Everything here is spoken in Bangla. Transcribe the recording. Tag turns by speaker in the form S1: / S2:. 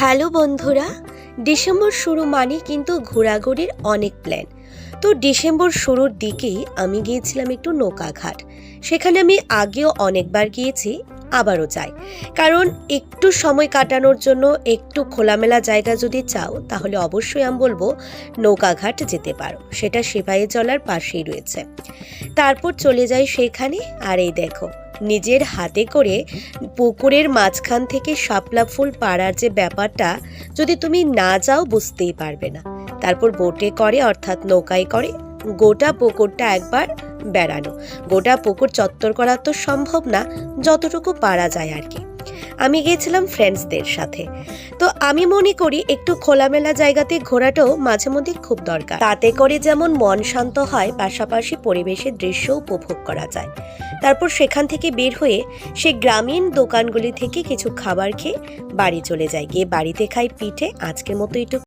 S1: হ্যালো বন্ধুরা, ডিসেম্বর শুরু মানে কিন্তু ঘোরাঘুরির অনেক প্ল্যান। তো ডিসেম্বর শুরুর দিকেই আমি গিয়েছিলাম একটু নৌকাঘাট। সেখানে আমি আগেও অনেকবার গিয়েছি, আবারও যাই, কারণ একটু সময় কাটানোর জন্য একটু খোলামেলা জায়গা যদি চাও তাহলে অবশ্যই আমি বলবো নৌকাঘাট যেতে পারো। সেটা সিপাহীজলার পাশেই রয়েছে। তারপর চলে যাই সেখানে, আর এই দেখো নিজের হাতে করে পুকুরের মাঝখান থেকে শাপলা ফুল পাড়ার যে ব্যাপারটা, যদি তুমি না যাও বুঝতেই পারবে না। তারপর বোটে করে অর্থাৎ নৌকায় করে গোটা পুকুরটা একবার বেড়ানো। গোটা পুকুর চত্বর করা তো সম্ভব না, যতটুকু পারা যায় আর কি। আমি গিয়েছিলাম ফ্রেন্ডসদের সাথে। তো আমি মনে করি একটু খোলামেলা জায়গাতে ঘোরাটাও মাঝে মধ্যে খুব দরকার। তাতে করে যেমন মন শান্ত হয়, পাশাপাশি পরিবেশের দৃশ্য উপভোগ করা যায়। তারপর সেখান থেকে বের হয়ে সে গ্রামীণ দোকানগুলি থেকে কিছু খাবার খেয়ে বাড়ি চলে যায়। গিয়ে বাড়িতে খাই পিঠে। আজকের মতো একটু